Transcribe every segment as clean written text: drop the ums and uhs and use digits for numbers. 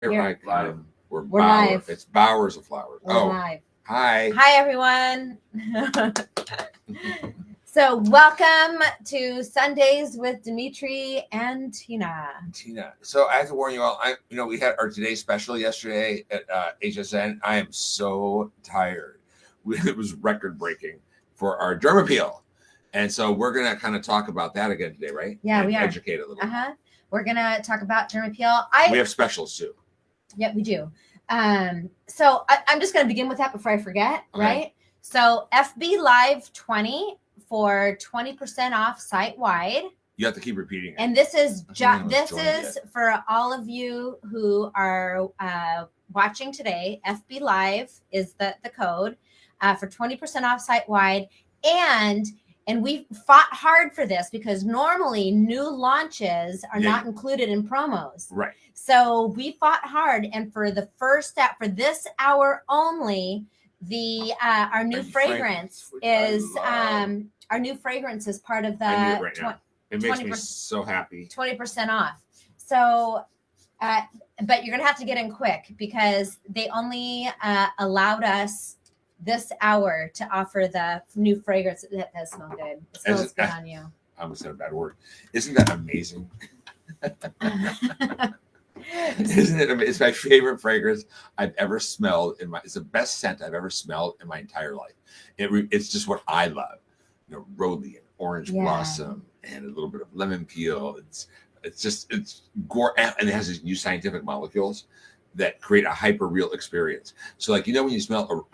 We're live. We're Bowers. live. It's Bowers of Flowers. We're live. Hi. Hi, everyone. So welcome to Sundays with Dimitri and Tina. So I have to warn you all. We had our Today special yesterday at HSN. I am so tired. It was record breaking for our Derma Peel, and so we're gonna kind of talk about that again today, right? Yeah, we are. Educate a little. We're gonna talk about Derma Peel. We have specials too. Yep, we do. So I'm just going to begin with that before I forget, right? So FB Live 20 for 20% off site-wide. You have to keep repeating it. And this is for all of you who are watching today. FB Live is the code for 20% off site-wide. And we fought hard for this because normally new launches are not included in promos. Right. So we fought hard, and for the first step, for this hour only, our new fragrance is part of the. It makes me so happy. 20% off. So, but you're gonna have to get in quick because they only allowed us this hour to offer the new fragrance. That does smell good. It smells good on you. I almost said a bad word. Isn't that amazing? Isn't it? It's my favorite fragrance I've ever smelled. It's the best scent I've ever smelled in my entire life. It's just what I love. Rhodey and orange blossom and a little bit of lemon peel. It's gorgeous, and it has these new scientific molecules that create a hyper real experience. So, when you smell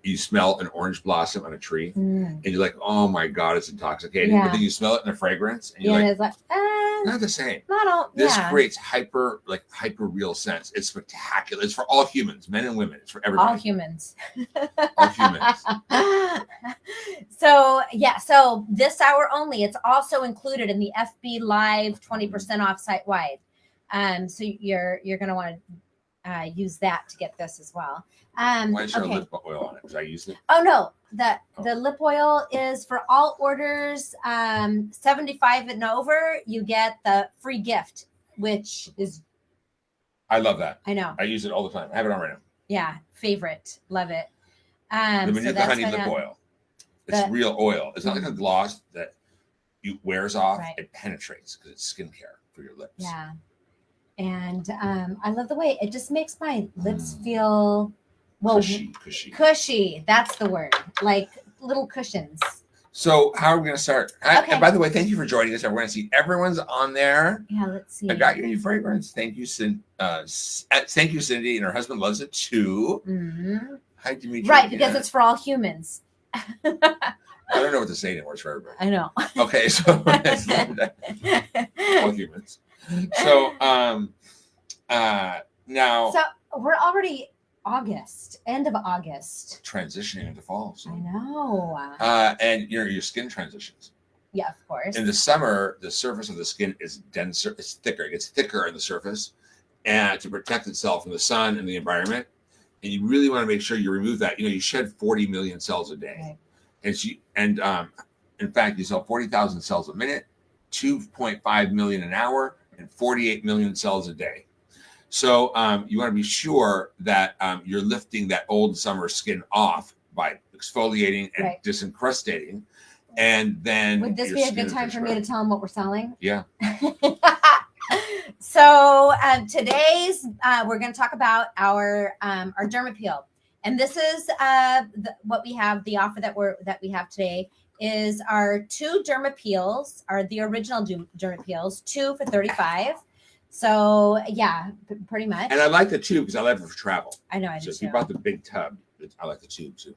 you smell an orange blossom on a tree, and you're like, "Oh my god, it's intoxicating!" But then you smell it in a fragrance, and you're it's like not the same. This creates hyper real sense. It's spectacular. It's for all humans, men and women. It's for everybody. All humans. All humans. So this hour only. It's also included in the FB Live 20% off site wide. So you're gonna want to use that to get this as well. Why is there lip oil on it? Because I used it. Oh no, the lip oil is for all orders 75 and over. You get the free gift, which is. I love that. I know. I use it all the time. I have it on right now. Yeah, favorite, love it. The honey lip oil. It's real oil. It's not like a gloss that wears off. Right. It penetrates because it's skincare for your lips. Yeah. And I love the way it just makes my lips feel cushy. That's the word. Like little cushions. So how are we going to start? And by the way, thank you for joining us. We're going to see everyone's on there. Yeah, let's see. I got your new fragrance. Thank you, thank you, Cindy, and her husband loves it too. Mm-hmm. Hi, Dimitri. Right, because it's for all humans. I don't know what to say anymore. It's for everybody. I know. Okay, so all humans. So now. So we're already end of August. Transitioning into fall. So. I know. And your skin transitions. Yeah, of course. In the summer, the surface of the skin is denser. It's thicker. It gets thicker on the surface, and to protect itself from the sun and the environment. And you really want to make sure you remove that. You shed 40 million cells a day, right. In fact, you sell 40,000 cells a minute, 2.5 million an hour, and 48 million cells a day. So you want to be sure that you're lifting that old summer skin off by exfoliating and disencrustating. And then would this be a good time for me to tell them what we're selling? Yeah. So today's we're going to talk about our Derma Peel, and this is what we have. The offer that we have today is our 2 Derma Peels, are the original Derma Peels, 2 for $35. So yeah, pretty much. And I like the tube because I like it for travel. I know. I do so if you bought the big tub, I like the tube too.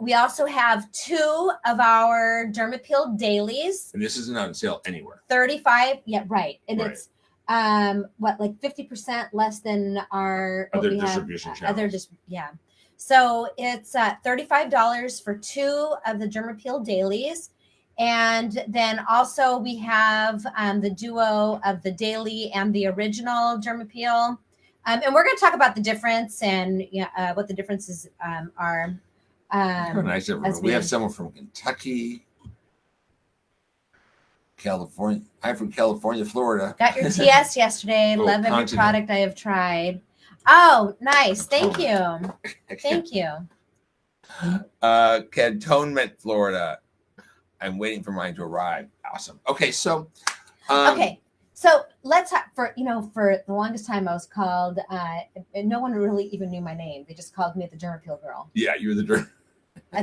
We also have 2 of our Derma Peel dailies. And this isn't on sale anywhere. 35. Yeah, right. And it's like 50% less than our other distribution channels. So it's $35 for 2 of the Derma Peel dailies. And then also we have the duo of the daily and the original Derma Peel. And we're going to talk about the difference and what the differences are. Nice. We have someone from Kentucky. California. I'm from California, Florida. Got your TS yesterday. Oh, Love every continent. product I have tried. Oh, nice. Thank you. Thank you. Cantonment, Florida. I'm waiting for mine to arrive. Awesome. Okay, so okay. So let's for the longest time I was called no one really even knew my name. They just called me the Derma Peel girl. Yeah, you're the Derma.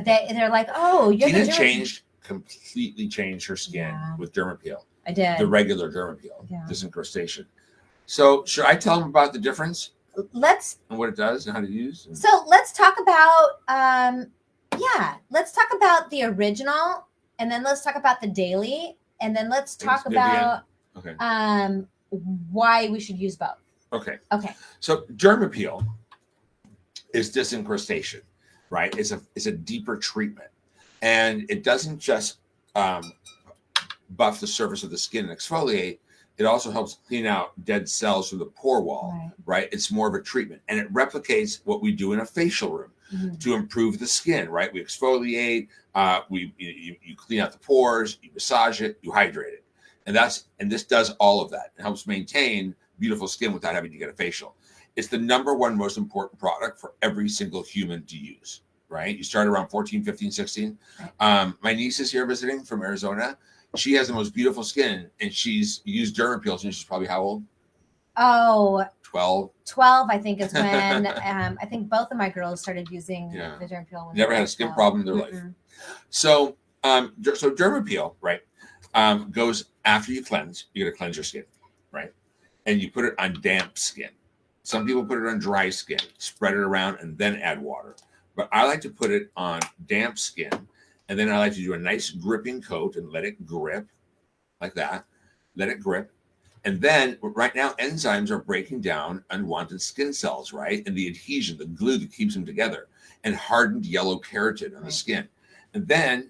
They're like, oh, you're Tina the Derma. completely changed her skin with Derma Peel. I did. The regular Derma Peel, disincrustation. So should I tell them about the difference? Let's and what it does and how to use. So let's talk about let's talk about the original, and then let's talk about the daily, and then let's talk about why we should use both. Okay. Okay. So Derma Peel is disincrustation, right? It's a deeper treatment, and it doesn't just buff the surface of the skin and exfoliate. It also helps clean out dead cells from the pore wall, right? It's more of a treatment, and it replicates what we do in a facial room to improve the skin, right? We exfoliate, you clean out the pores, you massage it, you hydrate it, and this does all of that. It helps maintain beautiful skin without having to get a facial. It's the #1 most important product for every single human to use, right? You start around 14, 15, 16. My niece is here visiting from Arizona. She has the most beautiful skin, and she's used Derma Peel since she's probably how old? Oh, 12. 12, I think, is when I think both of my girls started using the Derma Peel. Never had a skin problem in their life. So, so Derma Peel, right, goes after you cleanse. You got to cleanse your skin, right, and you put it on damp skin. Some people put it on dry skin, spread it around, and then add water. But I like to put it on damp skin. And then I like to do a nice gripping coat and let it grip like that. Let it grip. And then right now, enzymes are breaking down unwanted skin cells, right? And the adhesion, the glue that keeps them together, and hardened yellow keratin on the skin. And then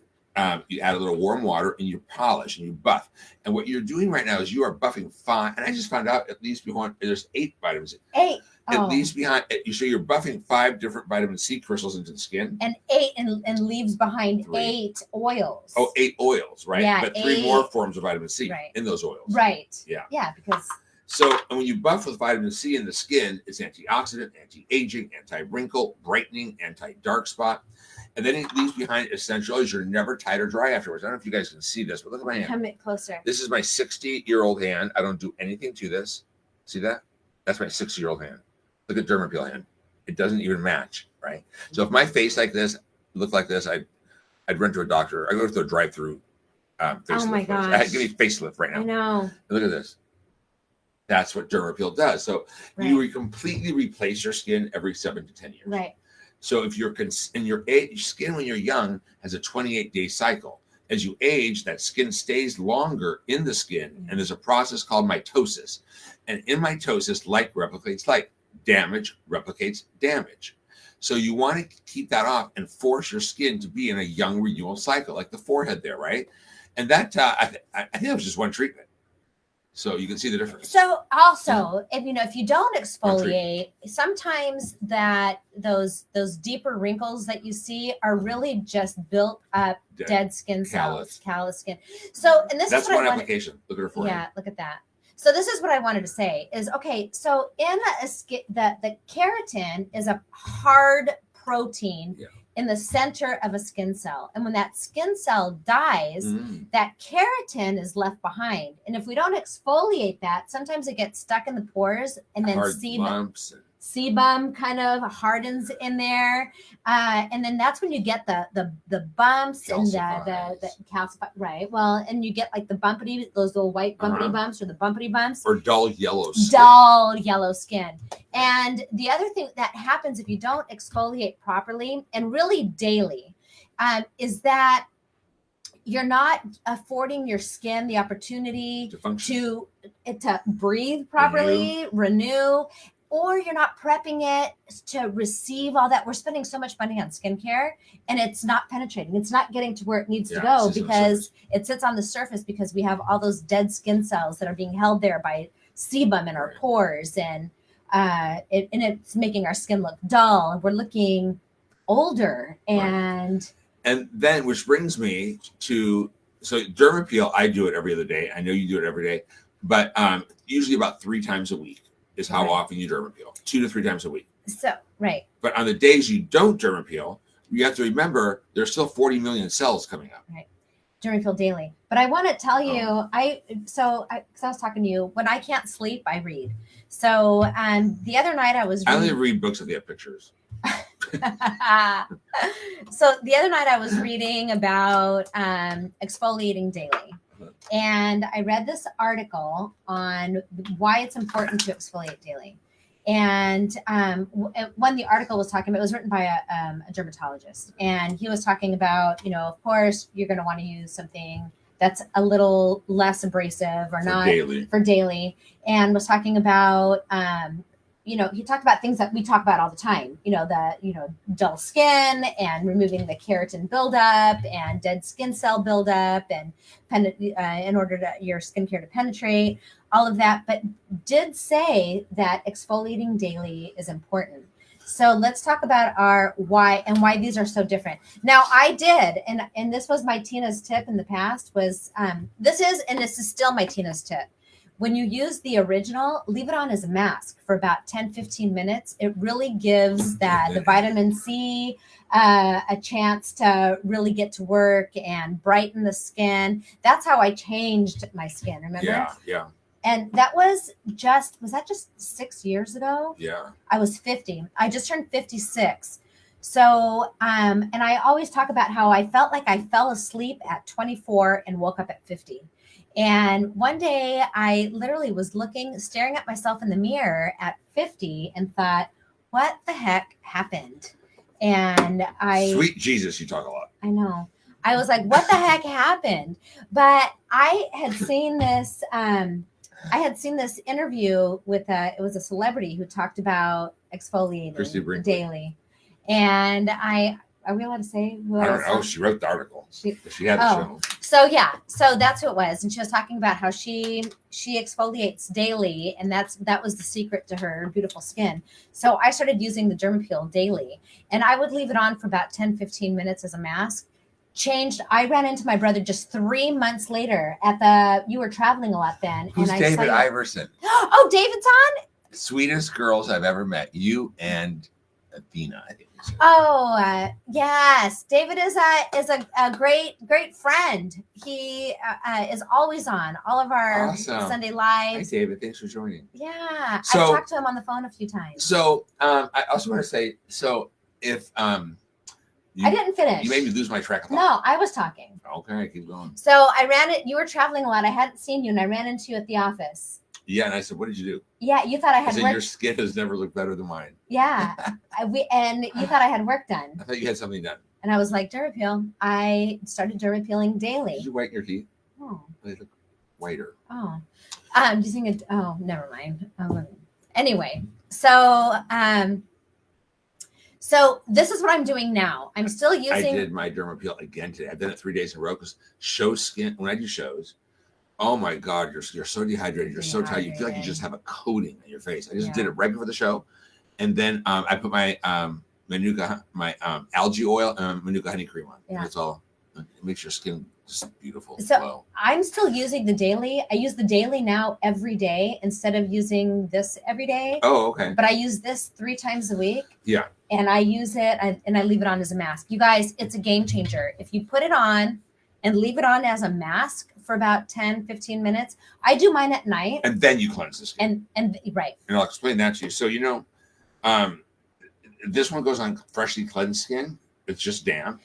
you add a little warm water and you polish and you buff. And what you're doing right now is you are buffing 5. And I just found out at least there's 8 vitamins. 8. At least behind, so you're buffing 5 different vitamin C crystals into the skin, and 8 and leaves behind 3. 8 oils. Oh, 8 oils, right? Yeah, but 3 more forms of vitamin C in those oils, right? Yeah, because and when you buff with vitamin C in the skin, it's antioxidant, anti-aging, anti-wrinkle, brightening, anti-dark spot, and then it leaves behind essential oils. You're never tight or dry afterwards. I don't know if you guys can see this, but look at my hand. Come closer. This is my 60-year-old hand. I don't do anything to this. See that? That's my 60-year-old hand. Look at Derma Peel hand. It doesn't even match, right? So if my face looked like this, I'd run to a doctor. I go to a drive-through facelift. Oh my gosh. Give me facelift right now. I know. And look at this. That's what Derma Peel does. So you completely replace your skin every 7 to 10 years. Right. So if your skin when you're young has a 28-day cycle. As you age, that skin stays longer in the skin, and there's a process called mitosis. And in mitosis, like replicates like. Damage replicates damage. So you want to keep that off and force your skin to be in a young renewal cycle, like the forehead there, right? And that I think that was just one treatment. So you can see the difference. So also, if you don't exfoliate, sometimes that those deeper wrinkles that you see are really just built up dead skin cells, callous skin. So that's one application. Look at her forehead. Yeah, look at that. So this is what I wanted to say is, okay, so in the keratin is a hard protein in the center of a skin cell. And when that skin cell dies, that keratin is left behind. And if we don't exfoliate that, sometimes it gets stuck in the pores, and then sebum kind of hardens in there, and then that's when you get the bumps and the calcify, right? Well, and you get like those little white bumpity bumps, or the bumpity bumps, or dull yellow skin. And the other thing that happens if you don't exfoliate properly and really daily is that you're not affording your skin the opportunity to breathe properly, renew, or you're not prepping it to receive all that. We're spending so much money on skincare, and it's not penetrating. It's not getting to where it needs to go because it sits on the surface, because we have all those dead skin cells that are being held there by sebum in our pores, and it's making our skin look dull, and we're looking older. And then, which brings me to So Derma Peel, I do it every other day. I know you do it every day, but usually about 3 times a week is how often you Derma Peel. 2 to 3 times a week. So But on the days you don't Derma Peel, you have to remember there's still 40 million cells coming up. Right. Derma Peel daily. But I want to tell you, because I was talking to you, when I can't sleep, I read. So the other night I only read books if they have pictures. So the other night I was reading about exfoliating daily. And I read this article on why it's important to exfoliate daily. And when the article was talking about, it was written by a dermatologist, and he was talking about, of course, you're going to want to use something that's a little less abrasive or not for daily, and was talking about, he talked about things that we talk about all the time, dull skin and removing the keratin buildup and dead skin cell buildup and in order to your skincare to penetrate, all of that, but did say that exfoliating daily is important. So let's talk about our why these are so different. Now I did, and this was my Tina's tip in the past was, this is still my Tina's tip. When you use the original, leave it on as a mask for about 10, 15 minutes. It really gives the vitamin C a chance to really get to work and brighten the skin. That's how I changed my skin, remember? Yeah. And that was just 6 years ago? Yeah. I was 50. I just turned 56. So, and I always talk about how I felt like I fell asleep at 24 and woke up at 50. And one day I literally was staring at myself in the mirror at 50 and thought, what the heck happened? And Sweet Jesus, you talk a lot. I know. I was like, what the heck happened? But I had seen this, interview with it was a celebrity who talked about exfoliating daily. And are we allowed to say who I don't know. She wrote the article. She had the show. So that's who it was. And she was talking about how she exfoliates daily, and that was the secret to her beautiful skin. So I started using the Derma Peel daily, and I would leave it on for about 10, 15 minutes as a mask. I ran into my brother just 3 months later you were traveling a lot then. Who's David Iverson? Oh, David's on? Sweetest girls I've ever met. You and Athena, I think. Oh, yes. David is a great friend. He is always on all of our Sunday lives. Hi, David. Thanks for joining. Yeah. So, I talked to him on the phone a few times. So I also want to say, if I didn't finish. You made me lose my track of thought. No, I was talking. Okay, keep going. So you were traveling a lot. I hadn't seen you, and I ran into you at the office. Yeah, and I said, what did you do? Yeah, you thought I had work. Your skin has never looked better than mine. Yeah, and you thought I had work done. I thought you had something done. And I was like, Derma Peel. I started Derma Peeling daily. Did you whiten your teeth? Oh. They look whiter. Oh. I'm using it. Oh, never mind. Anyway, so this is what I'm doing now. I'm still using. I did my Derma Peel again today. I've done it 3 days in a row because show skin, when I do shows, oh my God, you're so dehydrated. You're so tired. You feel like you just have a coating on your face. I just did it right before the show. And then I put my Manuka, algae oil and Manuka honey cream on. Yeah. And it's all, it makes your skin just beautiful. So I'm still using the daily. I use the daily now every day instead of using this every day. Oh, okay. But I use this 3 times a week. Yeah. And I use it and I leave it on as a mask. You guys, it's a game changer. If you put it on and leave it on as a mask for about 10, 15 minutes. I do mine at night. And then you cleanse the skin. And right. And I'll explain that to you. So, this one goes on freshly cleansed skin. It's just damp.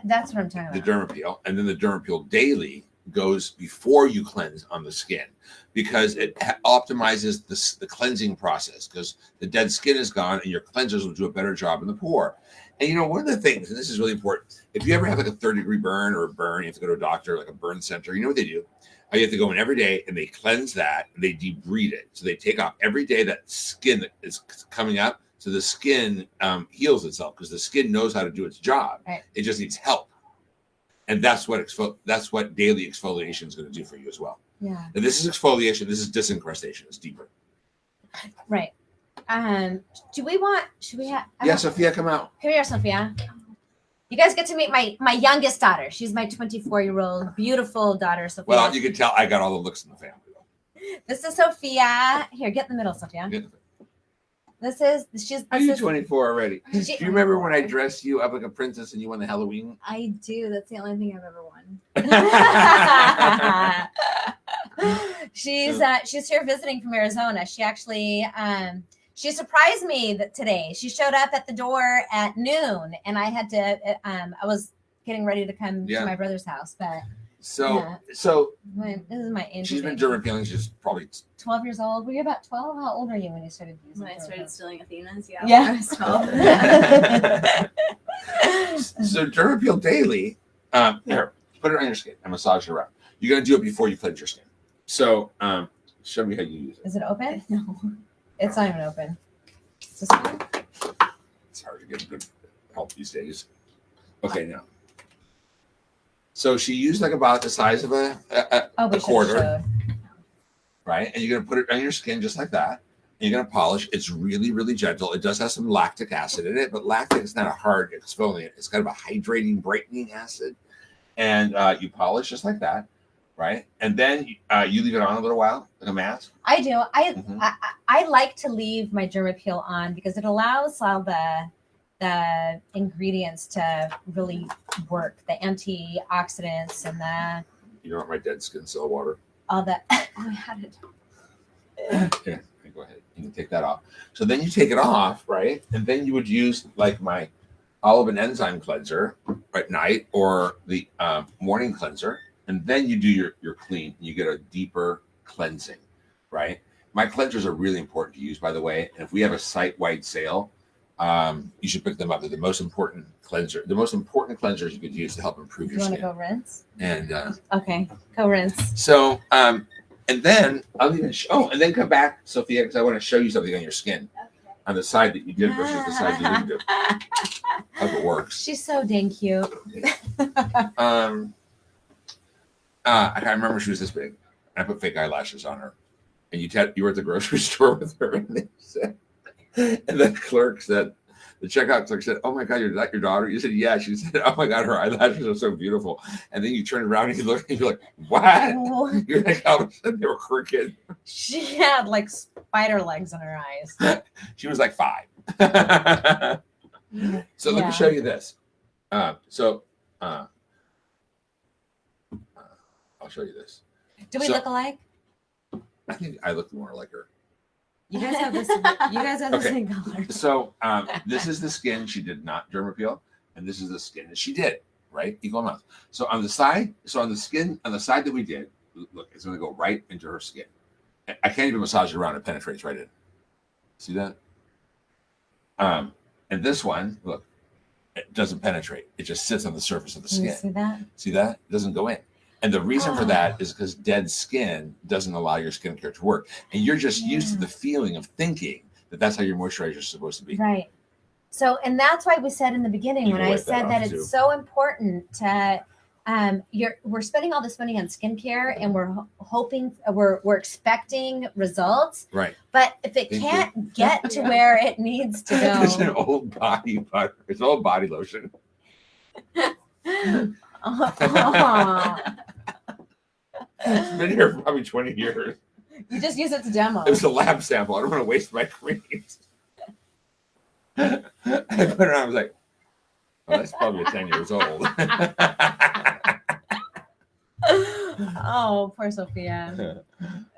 That's what I'm talking about. The Derma Peel. And then the Derma Peel daily goes before you cleanse on the skin because it optimizes the cleansing process because the dead skin is gone and your cleansers will do a better job in the pore. And one of the things, and this is really important, if you ever have like a 3rd-degree burn or a burn, you have to go to a doctor, like a burn center, you know what they do? You have to go in every day and they cleanse that and they debride it. So they take off every day that skin that is coming up so the skin heals itself because the skin knows how to do its job. Right. It just needs help. And that's what daily exfoliation is going to do for you as well. Yeah. And this is exfoliation. This is disincrustation. It's deeper. Right. Should we have? Yeah, Sophia, come out. Come here, Sophia. Oh, You guys get to meet my youngest daughter. She's my 24-year-old beautiful daughter, Sophia. Well, you can tell I got all the looks in the family. This is Sophia. Here, get in the middle, Sophia. She's. Are you 24 already? Do you remember when I dressed you up like a princess and you won the Halloween? I do. That's the only thing I've ever won. She's here visiting from Arizona. She actually she surprised me today. She showed up at the door at noon, and I had to. I was getting ready to come to my brother's house, but. So this is my angel. She's been Derma Peeling. She's probably 12 years old. Were you about 12? How old are you when you started using? When I started stealing Athena's, yeah. I was 12. So Derma Peel daily. Here, put it on your skin and massage it around. You're gonna do it before you cleanse your skin. So show me how you use it. Is it open? No, it's not even open. It's hard to get good help these days. Okay, now. So she used like about the size of a quarter, right? And you're gonna put it on your skin just like that. And you're gonna polish. It's really, really gentle. It does have some lactic acid in it, but lactic is not a hard exfoliant. It's kind of a hydrating, brightening acid. And you polish just like that, right? And then you leave it on a little while, like a mask. I do. I like to leave my Derma Peel on because it allows all the ingredients to really work, the antioxidants and the. You don't want my dead skin cell water. All that. I had it. Yeah, go ahead. You can take that off. So then you take it off, right? And then you would use like my olive and enzyme cleanser at night or the morning cleanser. And then you do your clean. You get a deeper cleansing, right? My cleansers are really important to use, by the way. And if we have a site-wide sale, you should pick them up. They're the most important cleanser. The most important cleansers you could use to help improve your skin. You want to go rinse? And okay, go rinse. So and then I'll even and then come back, Sophia, because I want to show you something on your skin. Okay. On the side that you did versus the side you didn't do. How it works. She's so dang cute. I can't remember she was this big. I put fake eyelashes on her, and you were at the grocery store with her, and they said. And the clerk said, the checkout clerk said, "Oh my God, is that your daughter?" You said, "Yeah." She said, "Oh my God, her eyelashes are so beautiful." And then you turn around and you look and you're like, "What?" You're like, all of a sudden they were crooked. She had like spider legs in her eyes. She was like 5. So let me show you this. I'll show you this. Do we look alike? I think I look more like her. You guys have this. You guys have the same color. So this is the skin she did not Derma Peel, and this is the skin that she did. Right, equal amounts. So on the side, on the skin, on the side that we did, look, it's going to go right into her skin. I can't even massage it around; it penetrates right in. See that? And this one, look, it doesn't penetrate; it just sits on the surface of the skin. See that? See that? It doesn't go in. And the reason for that is because dead skin doesn't allow your skincare to work. And you're just used to the feeling of thinking that that's how your moisturizer is supposed to be. Right. So, and that's why we said in the beginning, when I said that it's so important to, we're spending all this money on skincare and we're hoping, we're expecting results. Right. But if it can't get to where it needs to go. It's an old body butter. It's old body lotion. It's been here for probably 20 years. You just use it to demo. It was a lab sample. I don't want to waste my creams. I put it on. I was like, "Oh, that's probably 10 years old." Oh, poor Sophia.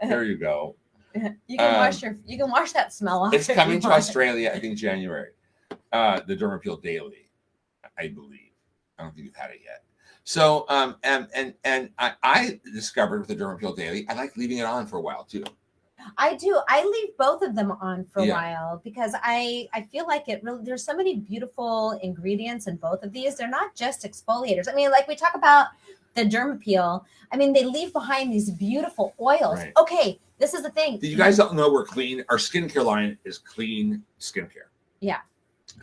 There you go. You can wash that smell off. It's coming to Australia, I think January. The Derma Peel Daily, I believe. I don't think you've had it yet. So, and I discovered with the Derma Peel Daily, I like leaving it on for a while too. I do. I leave both of them on for a while because I feel like it really, there's so many beautiful ingredients in both of these. They're not just exfoliators. I mean, like we talk about the Derma Peel. I mean, they leave behind these beautiful oils. Right. Okay, this is the thing. You guys don't know we're clean. Our skincare line is clean skincare. Yeah.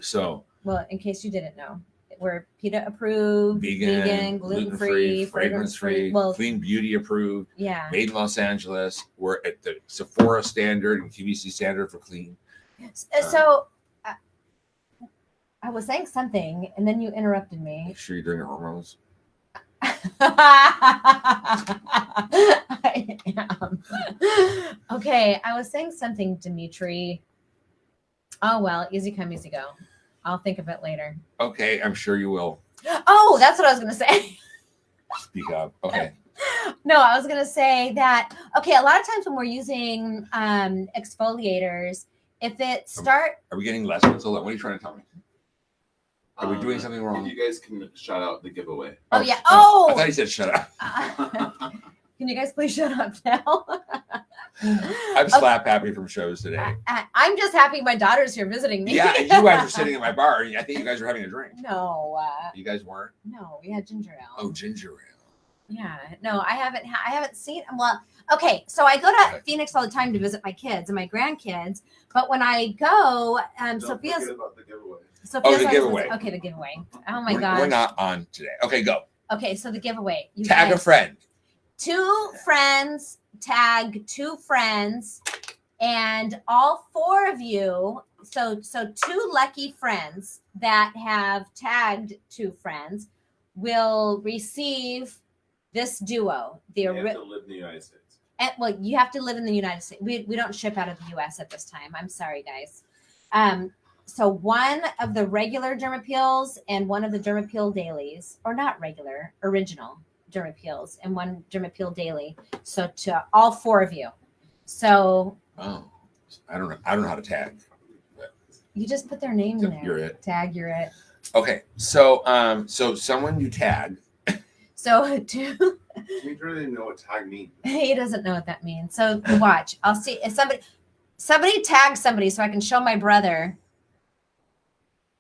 So. Well, in case you didn't know. We're PETA approved, vegan, gluten-free, fragrance-free, well, clean beauty approved. Yeah. Made in Los Angeles. We're at the Sephora standard and QVC standard for clean. So I was saying something, and then you interrupted Make me. sure you're doing your hormones. I am. Okay, I was saying something, Dimitri. Oh well, easy come, easy go. I'll think of it later. Okay, I'm sure you will. Oh, that's what I was gonna say. Speak up. Okay. No, I was gonna say that. Okay, a lot of times when we're using exfoliators, if it start, Are we getting lessons? Hold on. What are you trying to tell me? Are we doing something wrong? You guys can shout out the giveaway. oh yeah, I oh. thought he said shut up. Can you guys please shut up now? I'm slap happy from shows today. I'm just happy my daughter's here visiting me. Yeah, and you guys are sitting at my bar. And I think you guys were having a drink. No, You guys weren't? no, we had ginger ale. Oh, ginger ale. Yeah, no, I haven't seen. Well, okay, so I go to Phoenix all the time to visit my kids and my grandkids. But when I go, Don't Sophia's forget about the giveaway. Sophia's Oh, the always- giveaway. Okay, the giveaway. Oh my We're gosh. not on today. Okay, go. Okay, so the giveaway. You Tag a guys- friend. 2 friends, tag 2 friends, and all 4 of you, so 2 lucky friends that have tagged 2 friends will receive this duo. You have to live in the United States. Well, you have to live in the United States. We don't ship out of the US at this time. I'm sorry, guys. So one of the regular Derma Peels and one of the Derma Peel dailies, or not regular, original Derma Peels, and one Derma Peel daily. So to all 4 of you. So Oh, I don't know how to tag. you just put their name in there. You're it. Tag, you're it. Okay, so someone you tag. So 2. We don't even know what tag means. He doesn't know what that means. So watch. I'll see if somebody tags somebody so I can show my brother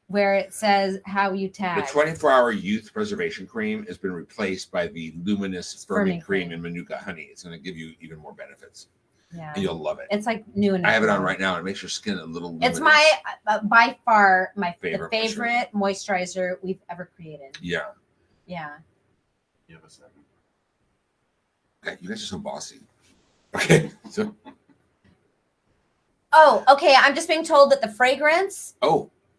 where it says how you The tag. 24-hour youth preservation cream has been replaced by the luminous firming Firming cream cream. in Manuka honey. It's going to give you even more benefits, Yeah. and you'll love it. It's like new and I have it on right now, and it makes your skin a little luminous. It's my by far my Favorite favorite moisturizer we've ever created. Yeah. Yeah. You have a second. Okay, you guys are so bossy. Okay, so Oh, okay. I'm just being told that the fragrance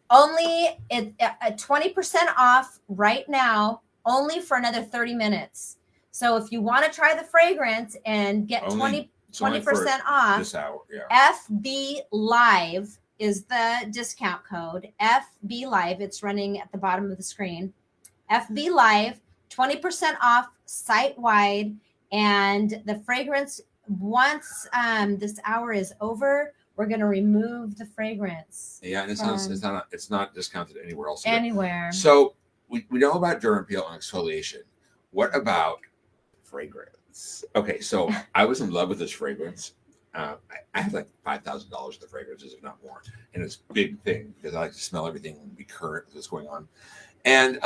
only at 20% off right now, only for another 30 minutes. So if you want to try the fragrance and get Only- 20% off, this hour, yeah. FB Live is the discount code. FB Live. It's running at the bottom of the screen. FB Live, 20% off site wide, and the fragrance. Once this hour is over, we're gonna remove the fragrance. Yeah, and it's not discounted anywhere else. Anywhere. So we know about Derma Peel and exfoliation. What about fragrance? Okay, so I was in love with this fragrance. I have like $5,000 of the fragrances, if not more, and it's a big thing because I like to smell everything and be current with what's going on. And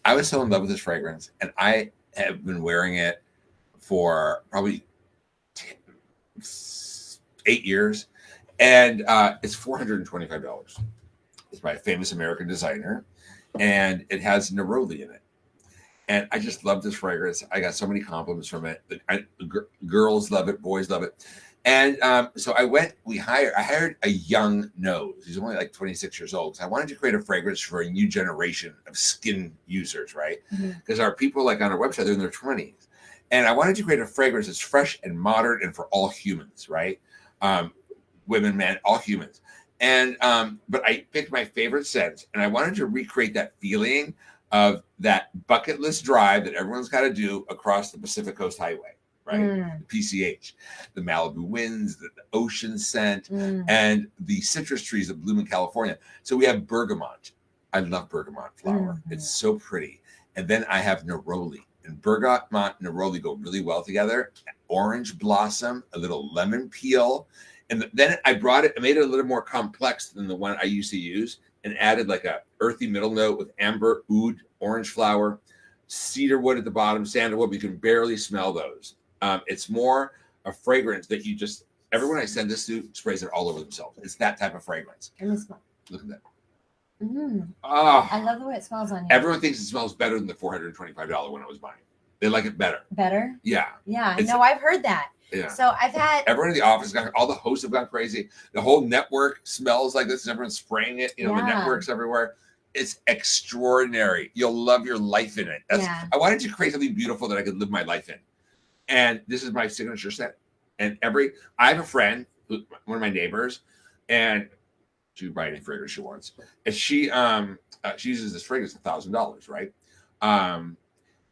I was so in love with this fragrance, and I have been wearing it for probably 8 years, and it's $425. It's by a famous American designer, and it has neroli in it. And I just love this fragrance. I got so many compliments from it. Girls love it, boys love it. And so I hired a young nose. He's only like 26 years old. So I wanted to create a fragrance for a new generation of skin users, right? Because our people like on our website, they're in their 20s. And I wanted to create a fragrance that's fresh and modern and for all humans, right? Women, men, all humans. And but I picked my favorite scent, and I wanted to recreate that feeling of that bucket list drive that everyone's got to do across the Pacific Coast Highway, right? The PCH, the Malibu winds, the ocean scent, and the citrus trees that bloom in California. So we have bergamot. I love bergamot flower. It's so pretty. And then I have neroli. And bergamot and neroli go really well together. Orange blossom, a little lemon peel. And then I made it a little more complex than the one I used to use, and added like a earthy middle note with amber, oud, orange flower, cedar wood at the bottom, sandalwood. You can barely smell those. It's more a fragrance that everyone I send this to sprays it all over themselves. It's that type of fragrance. Look at that. Oh, I love the way it smells on you. Everyone thinks it smells better than the $425 one I was buying. They like it better. Better? Yeah. Yeah. No, I've heard that. Yeah. So I've had everyone in the office all the hosts have gone crazy. The whole network smells like this. Everyone's spraying it. The network's everywhere. It's extraordinary. You'll love your life in it. Yeah. I wanted to create something beautiful that I could live my life in. And this is my signature scent. And I have a friend, one of my neighbors, and she can buy any fragrance she wants. And she uses this fragrance $1,000, right?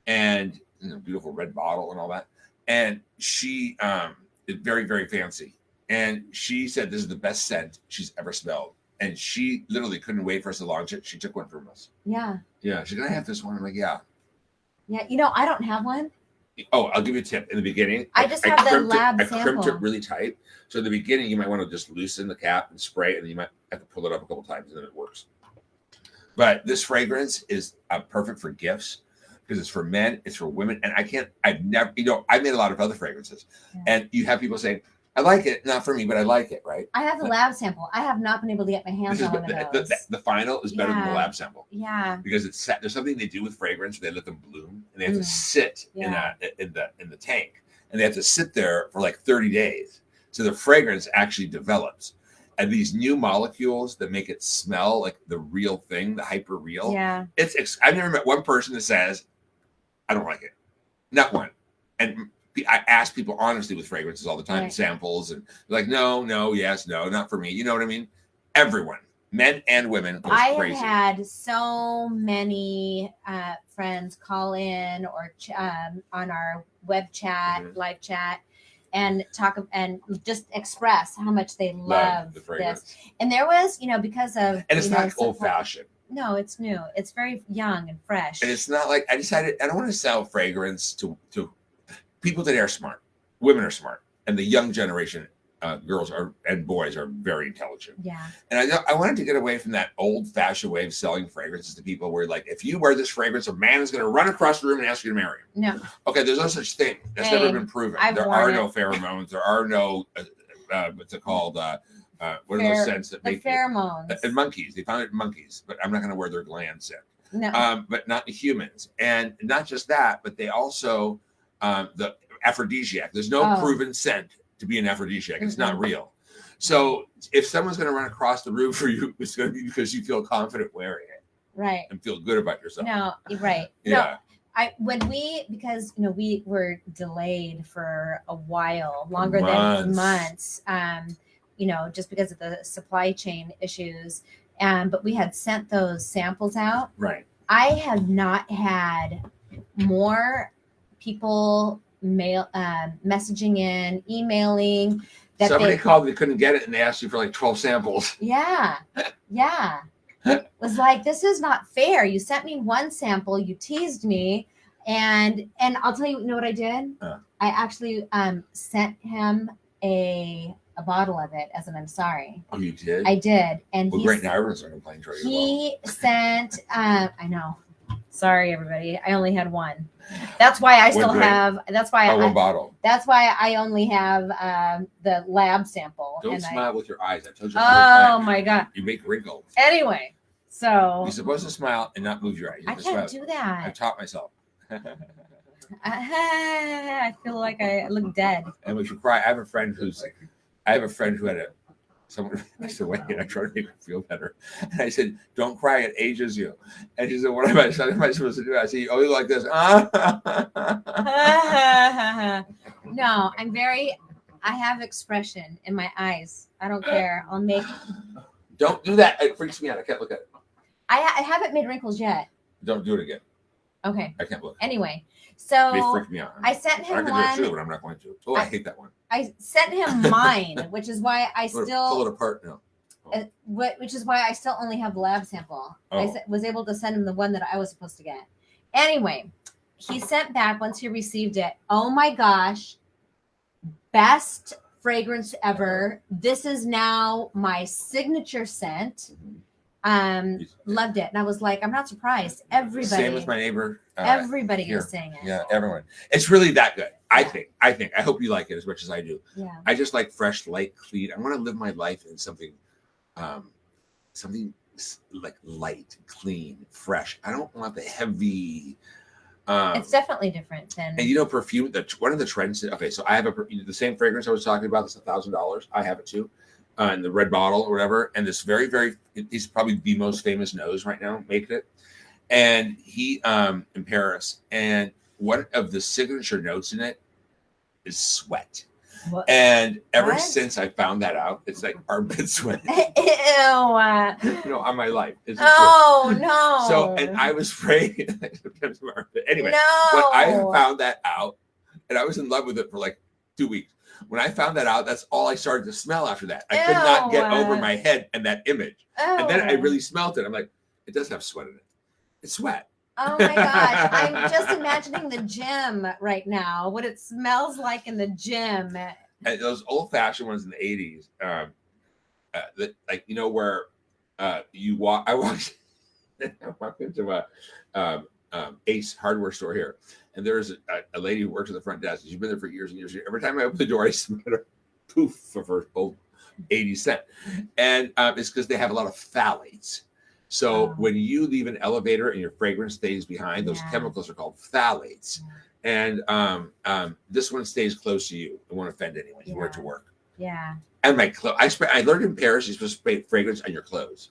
And beautiful red bottle and all that. And she is very, very fancy. And she said this is the best scent she's ever smelled. And she literally couldn't wait for us to launch it. She took one from us. Yeah. Yeah. She's gonna have this one. I'm like, yeah. Yeah. I don't have one. Oh, I'll give you a tip. In the beginning, I just have the lab I crimped sample. it really tight. So in the beginning, you might want to just loosen the cap and spray it, and you might have to pull it up a couple times, and then it works. But this fragrance is perfect for gifts because it's for men, it's for women, and I've made a lot of other fragrances, and you have people saying, I like it, not for me, but I like it, right? I have the lab sample. I have not been able to get my hands on one of those. The final is better than the lab sample. Yeah. Because there's something they do with fragrance. They let them bloom, and they have to sit in the tank, and they have to sit there for like 30 days. So the fragrance actually develops, and these new molecules that make it smell like the real thing, the hyper real. Yeah. I've never met one person that says, I don't like it. Not one. And I ask people honestly with fragrances all the time, samples, and they're like, no, yes, no, not for me. You know what I mean? Everyone, men and women, goes crazy. I have had so many friends call in or on our web chat, live chat, and talk and just express how much they love this. And there was, because of and it's not old fashioned. No, it's new. It's very young and fresh. And it's not like I decided I don't want to sell fragrance to people that are smart. Women are smart, and the young generation girls and boys are very intelligent. Yeah. And I wanted to get away from that old-fashioned way of selling fragrances to people where, like, if you wear this fragrance, a man is going to run across the room and ask you to marry him. No. Okay, there's no such thing. That's never been proven. There are no pheromones. There are no what's it called? What are those scents that make pheromones? And monkeys. They found it in monkeys, but I'm not going to wear their gland scent. No. But not humans. And not just that, but they also the aphrodisiac. There's no proven scent to be an aphrodisiac. It's not real. So if someone's going to run across the room for you, it's going to be because you feel confident wearing it, right? And feel good about yourself. No, right? Yeah. No, because we were delayed for a while, longer than months. Just because of the supply chain issues. But we had sent those samples out. Right. I have not had more people messaging in, emailing that somebody called, they couldn't get it, and they asked you for like 12 samples. Yeah. It was like, this is not fair. You sent me one sample, you teased me, and I'll tell you, what I did? I actually sent him a bottle of it as an I'm sorry. Oh, you did? I did. And great, now everyone's going to complain to you. He sent I know. Sorry, everybody. I only had one. That's why I still have. That's why one bottle. That's why I only have the lab sample. Don't smile with your eyes. I told you. Oh my god! You make wrinkles. Anyway, so you're supposed to smile and not move your eyes. I can't do that. I taught myself. I feel like I look dead. And if you cry, I have a friend who had someone passed away, and I tried to make her feel better. And I said, "Don't cry; it ages you." And she said, "What am I supposed to do?" I said, "You always like this." No, I have expression in my eyes. I don't care. I'll make. Don't do that. It freaks me out. I can't look at it. I haven't made wrinkles yet. Don't do it again. Okay. I can't look. Anyway, so they freak me out. I sent him one. I can do it too, but I'm not going to. Oh, I hate that one. I sent him mine, which is why I still pull it apart now. Which is why I still only have the lab sample. Oh. I was able to send him the one that I was supposed to get. Anyway, he sent back once he received it. Oh my gosh, best fragrance ever. This is now my signature scent. Loved it. And I was like, I'm not surprised. Everybody. Same with my neighbor. Everybody is saying it. Yeah, everyone. It's really that good. I think. I hope you like it as much as I do. Yeah. I just like fresh, light, clean. I want to live my life in something like light, clean, fresh. I don't want the heavy. It's definitely different than. And perfume. One of the trends. Okay, so I have the same fragrance I was talking about. That's $1,000. I have it too. in the red bottle or whatever, and this very, very, he's probably the most famous nose right now making it. And he in Paris, and one of the signature notes in it is sweat. What? And ever What? since I found that out, it's like armpit sweat. Ew. On my life. It's just Oh no. so, and I was afraid. Anyway, No. when I found that out, and I was in love with it for like 2 weeks. When I found that out, that's all I started to smell after that. I could not get over my head and that image. And then I really smelled it. I'm like, it does have sweat in it. It's sweat. Oh my gosh. I'm just imagining the gym right now, what it smells like in the gym. And those old-fashioned ones in the 80s, like, you know, where you walk, I walked into a Ace hardware store here, and there's a lady who works at the front desk. She's been there for years and years. Every time I open the door, I smell her poof of her old 80s scent. And it's because they have a lot of phthalates. So when you leave an elevator and your fragrance stays behind, those chemicals are called phthalates. And this one stays close to you. It won't offend anyone. You wear it to work. Yeah. And my clothes, I learned in Paris, you're supposed to spray fragrance on your clothes.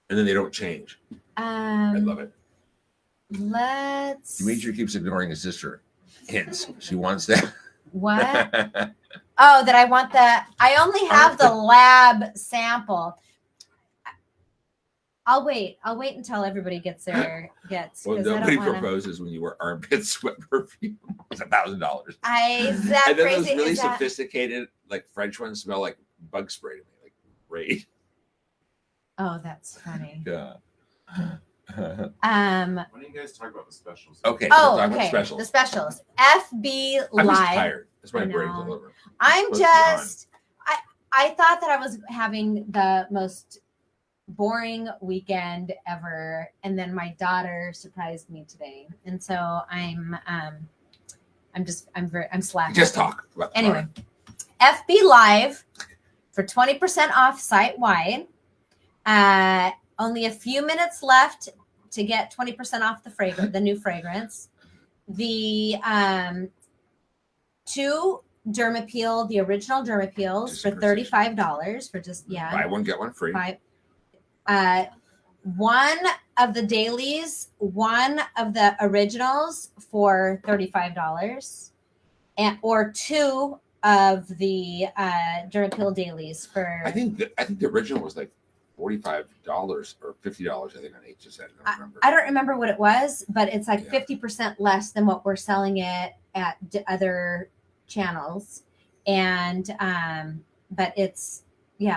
And then they don't change. I love it. Dimitri keeps ignoring his sister. Hints. She wants that. What? Oh, that I want I only have the lab sample. I'll wait until everybody gets. Well, nobody proposes when you wear armpit sweat perfume. It's $1,000. Is that and then crazy? those really sophisticated, like French ones, smell like bug spray to me, like Raid. Oh, that's funny. Yeah. Why don't you guys talk about the specials? Okay. Oh, talk okay. about specials. The specials. FB I'm just Live. tired. That's my brain's all over. I'm just. I thought that I was having the most boring weekend ever, and then my daughter surprised me today, and so I'm slacking. Just talk about the anyway. FB Live for 20% off site wide. Only a few minutes left to get 20% off the new fragrance. The 2 Derma Peel, the original Derma Peels for $35 for just buy one get one free. One of the dailies, one of the originals for $35, or 2 of the Derma Peel dailies for. I think the original was like $45 or $50. I think on HSN. I don't remember what it was, but it's like 50% less than what we're selling it at other channels, and but it's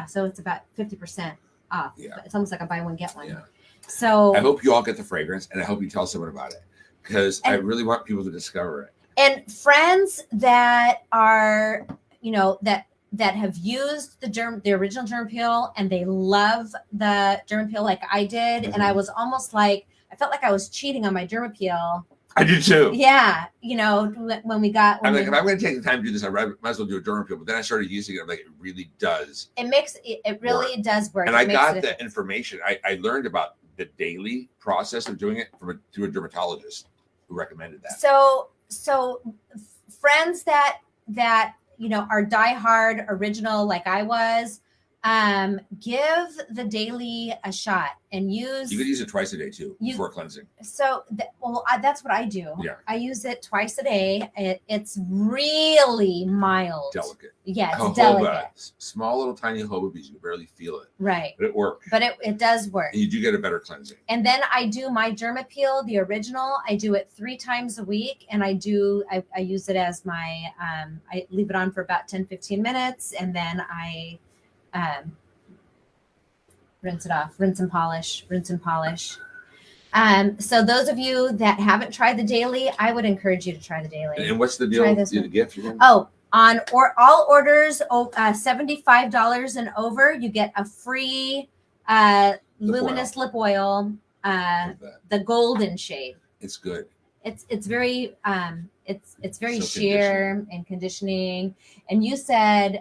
so it's about 50% off. Yeah. It's almost like a buy one get one. Yeah. So I hope you all get the fragrance, and I hope you tell someone about it, because I really want people to discover it. And friends that are, that have used the original Derma Peel, and they love the Derma Peel like I did, and I was almost like, I felt like I was cheating on my Derma Peel. I do too. Yeah, when we got. I'm like, if I'm going to take the time to do this, I might as well do a Derma Peel. But then I started using it. I'm like, it really does. It really does work. And I got the information. I learned about the daily process of doing it through a dermatologist who recommended that. So friends that are diehard original like I was, give the daily a shot and use. You could use it twice a day too before cleansing. So that's what I do. Yeah. I use it twice a day. It's really mild, delicate. Yeah, it's jojoba. Delicate. Small little tiny jojoba bees. You can barely feel it. Right. But it works. But it does work. And you do get a better cleansing. And then I do my Derma Peel, the original. I do it 3 times a week, and I use it as my I leave it on for about 10-15 minutes, and then I rinse it off, rinse and polish. So those of you that haven't tried the daily, I would encourage you to try the daily. And what's the deal with the gift? On all orders $75 and over, you get a free luminous lip oil, the golden shade. It's good. It's very it's very sheer and conditioning. And you said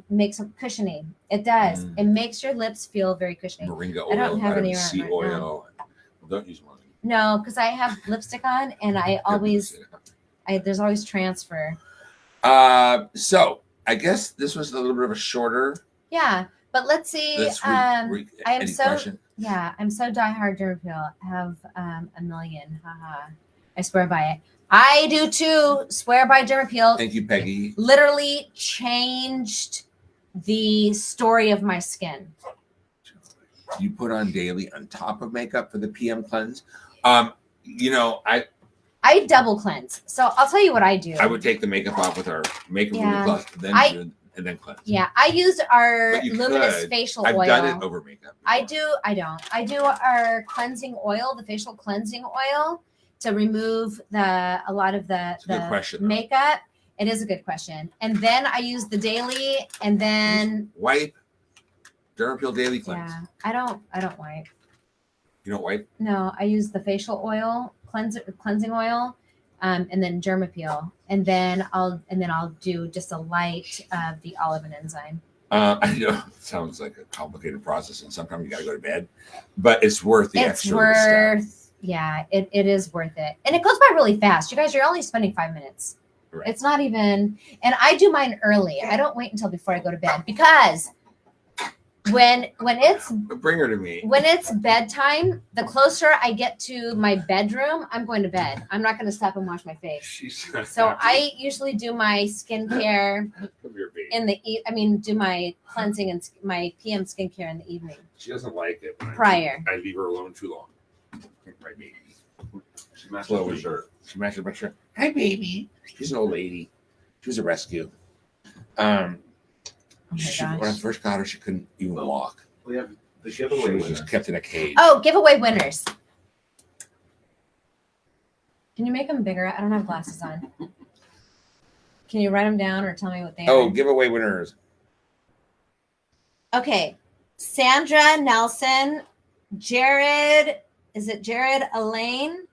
makes them cushiony. It does. It makes your lips feel very cushiony. Moringa oil. I don't have any sea right oil. now. Well, don't use one. No, because I have lipstick on, and I always there's always transfer. So I guess this was a little bit of a shorter Yeah, but let's see. Any question? I'm so diehard Derma Peel. I have a million. Haha. I swear by it. I do too. Swear by Derma Peel. Thank you, Peggy. Literally changed the story of my skin. You put on daily on top of makeup for the PM cleanse. You know, I double cleanse. So I'll tell you what I do. I would take the makeup off with our makeup Yeah. plus, and then cleanse. Yeah, I use our But you luminous could. facial I've oil. done it over makeup. I don't. I do our cleansing oil, the facial cleansing oil, to remove a lot of the It's a good question, though. makeup. It is a good question. And then I use the daily, and then Wipe. Derma Peel daily cleanse. yeah, I don't wipe. You don't wipe? No, I use the facial oil, cleansing oil, and then Derma Peel, and then I'll do just a light of the olive and enzyme. I know it sounds like a complicated process, and sometimes you got to go to bed, but it's worth the It's extra worth, stuff. yeah, it is worth it, and it goes by really fast. You guys, you're only spending 5 minutes. Right. It's not even, and I do mine early. I don't wait until before I go to bed, because when it's Bring her to me. when it's bedtime, the closer I get to my bedroom, I'm going to bed. I'm not going to stop and wash my face. She's So I usually do my skincare Come here, baby. in the do my cleansing and my PM skincare in the evening She doesn't like it when prior. I leave her alone too long. Right, baby. She matches Chloe. my shirt. She matches my shirt. Hi, baby. She's an old lady. She was a rescue. Oh my When I gosh. first got her, she couldn't even walk. We have the She giveaway was winner. just kept in a cage. Oh, giveaway winners. Can you make them bigger? I don't have glasses on. Can you write them down or tell me what they Oh, are? giveaway winners. Okay. Sandra Nelson, Jared, is it Jared Elaine,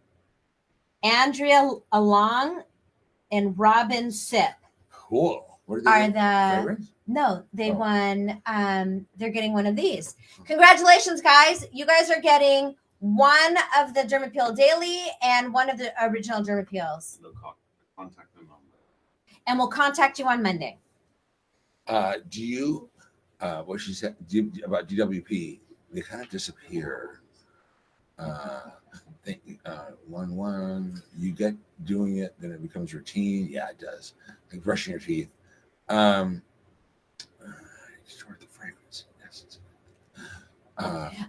Andrea Along, and Robin Sip Cool. What are they? are get? the Fragrance? no, they Oh. won they're getting one of these. Congratulations, guys. You guys are getting one of the Derma Peel Daily and one of the original Derma Peels. They'll contact them on And we'll contact you on Monday. Do you, what she said about DWP, they kind of disappear. Think, 1-1, you get doing it, then it becomes routine. Yeah, it does. Like brushing your teeth. Sort the fragrance. Yes.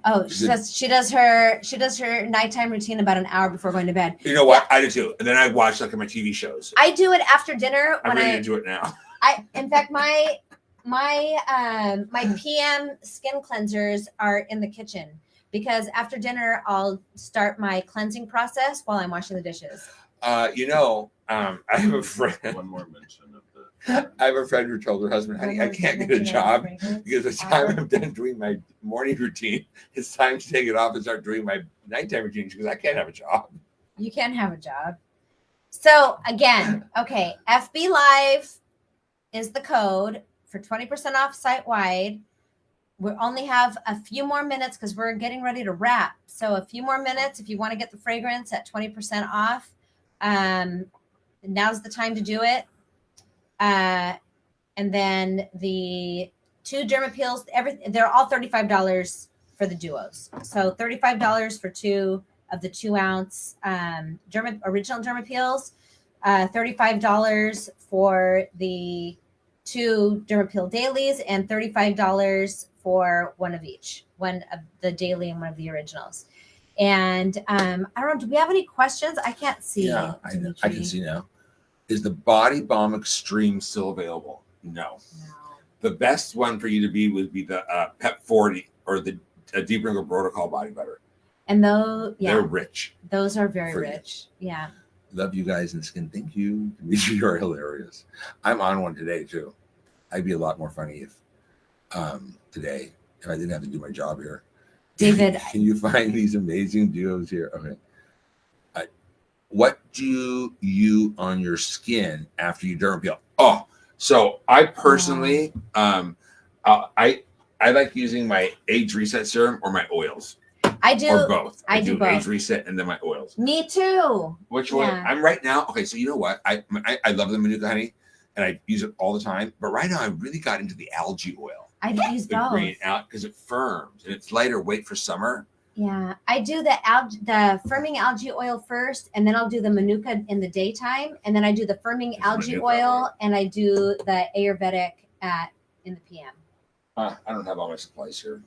Oh, she does her nighttime routine about an hour before going to bed. You know what? I do too. And then I watch like my TV shows. I do it after dinner I'm when ready to do it now. in fact my PM skin cleansers are in the kitchen, because after dinner I'll start my cleansing process while I'm washing the dishes. I have a friend. one more mention of the. I have a friend who told her husband, "Honey, I can't get a job because by the time I'm done doing my morning routine, it's time to take it off and start doing my nighttime routine because I can't have a job." You can have a job. So again, okay, FB Live is the code for 20% off site wide. We only have a few more minutes because we're getting ready to wrap. So a few more minutes if you want to get the fragrance at 20% off. Now's the time to do it. And then the 2 Derma Peels, they're all $35 for the duos. So $35 for 2 of the 2-ounce original Derma Peels, $35 for the 2 Derma Peel dailies, and $35 for one of each, one of the daily and one of the originals. And I don't know, do we have any questions? I can't see. Yeah, I Dimitri. can see now. Is the Body Balm Extreme still available? No. No. The best one for you to be would be the Pep 40 or the Deep Wrinkle Protocol Body Butter. And those, yeah, They're rich. those are very For you. rich. Yeah. Love you guys in skin. Thank you. Dimitri, you're hilarious. I'm on one today too. I'd be a lot more funny if today if I didn't have to do my job here. David, Can you find these amazing duos here? Okay. What do you on your skin after you derma peel? Oh, so I personally, I like using my age reset serum or my oils I do. or both. I do both. age reset and then my oils. Me too. Which one? Yeah. I'm right now. Okay, so you know what? I love the Manuka honey, and I use it all the time. But right now, I really got into the algae oil. I use the both. green out because it firms and it's lighter weight for summer. Yeah, I do the firming algae oil first, and then I'll do the manuka in the daytime, and then I do the firming It's algae manuka oil, oil. and I do the Ayurvedic in the PM. I don't have all my supplies here.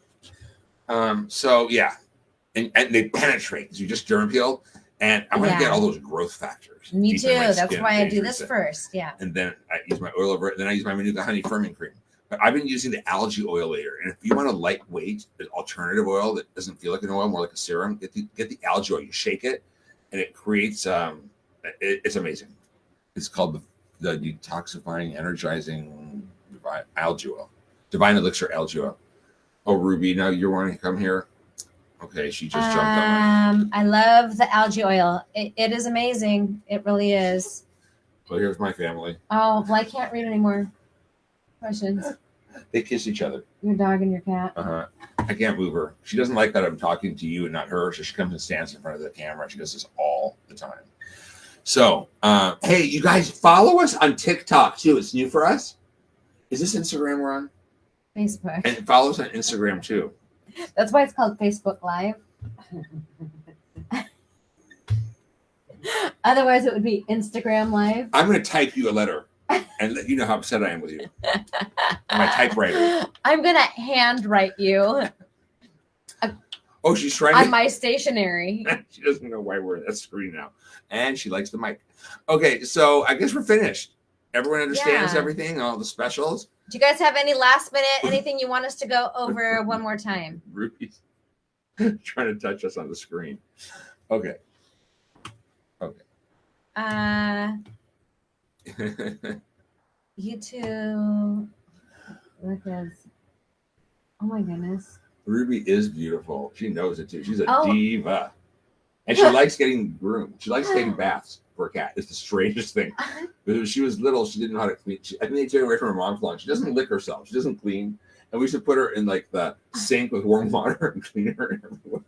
So yeah, and they penetrate because you just Derma Peel, and I want to get all those growth factors. Me deep too. in my That's skin, why I do dangerous this thing. first. Yeah. And then I use my oil over it. Then I use my Manuka honey firming cream. But I've been using the algae oil later. And if you want a lightweight, an alternative oil that doesn't feel like an oil, more like a serum, get the algae oil. You shake it, and it creates. It's amazing. It's called the detoxifying, energizing algae oil, divine elixir algae oil. Oh, Ruby, now you're wanting to come here. Okay, she just jumped on. I love the algae oil. It is amazing. It really is. Well, here's my family. Oh, well, I can't read any more questions. They kiss each other. Your dog and your cat. I can't move her. She doesn't like that I'm talking to you and not her, so she comes and stands in front of the camera. She does this all the time. So, hey, you guys, follow us on TikTok too. It's new for us. Is this Instagram we're on? Facebook. And follow us on Instagram too. That's why it's called Facebook Live. Otherwise, it would be Instagram Live. I'm going to type you a letter and let you know how upset I am with you. My typewriter. I'm going to handwrite you Oh, she's trying on to. my stationery. She doesn't know why we're at that screen now. And she likes the mic. Okay, so I guess we're finished. Everyone understands everything, all the specials. Do you guys have any last minute, anything you want us to go over one more time? Ruby's trying to touch us on the screen. Okay. You two. Look at. Oh my goodness. Ruby is beautiful. She knows it too. She's a Oh. diva. And she likes getting groomed. She likes taking baths for a cat. It's the strangest thing. But when she was little, she didn't know how to clean. I think they took her away from her mom's lunch. She doesn't lick herself. She doesn't clean. And we used to put her in like the sink with warm water and clean her everywhere.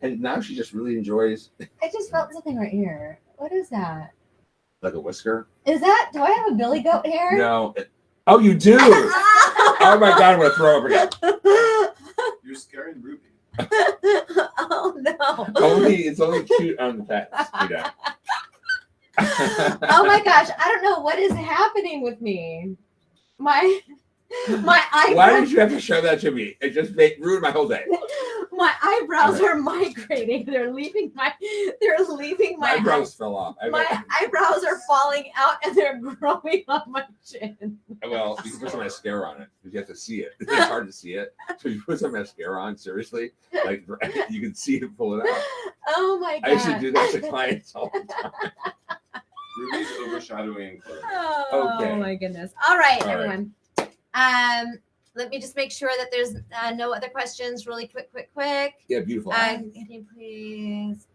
And now she just really enjoys. I just felt something right here. What is that? Like a whisker. Is that? Do I have a billy goat hair? No. Oh, you do. Oh my God, I'm going to throw up again. You're scaring Ruby. Oh no. It's only cute on the pets. Oh my gosh, I don't know what is happening with me. My eyebrows. Why did you have to show that to me? It just ruined my whole day. My eyebrows are migrating. They're leaving my My eyebrows fell off. my eyebrows are falling out and they're growing on my chin. Well, you can put some mascara on it because you have to see it. It's hard to see it. So you put some mascara on, seriously, like you can see it pull it out. Oh my god. I used to do that to clients all the time. Ruby's overshadowing Chloe. Oh Okay. my goodness. All right, All right. everyone. Let me just make sure that there's no other questions. Really quick. Yeah, beautiful. Can you please?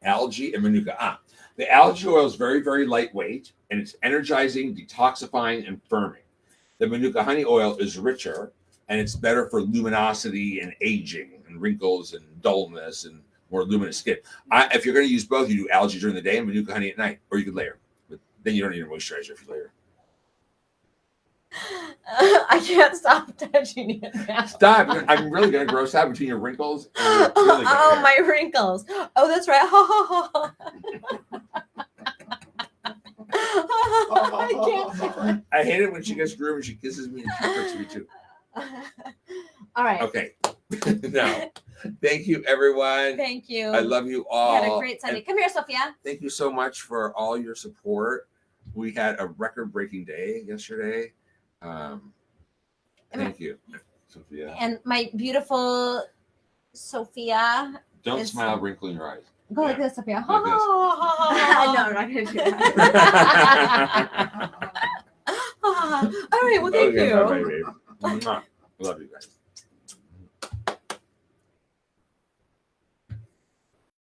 Algae and manuka. The algae oil is very, very lightweight, and it's energizing, detoxifying, and firming. The manuka honey oil is richer, and it's better for luminosity and aging and wrinkles and dullness and more luminous skin. If you're going to use both, you do algae during the day and manuka honey at night, or you could layer. But then you don't need a moisturizer if you layer. I can't stop touching it now. Stop! I'm really going to gross out between your wrinkles. And your really good hair. My wrinkles. Oh, that's right. I can't. I hate it when she gets groomed and she kisses me and she tricks me too. All right. Okay. No. Thank you, everyone. Thank you. I love you You all. had a great Sunday. And Come here, Sophia. thank you so much for all your support. We had a record-breaking day yesterday. Thank you, Sophia. And my beautiful Sophia. Don't is- smile, wrinkle in your eyes. Go like this, Sophia. Like this. No, I'm not gonna do that. All right. Well, thank Okay, you. bye-bye, babe. Mwah. Love you guys.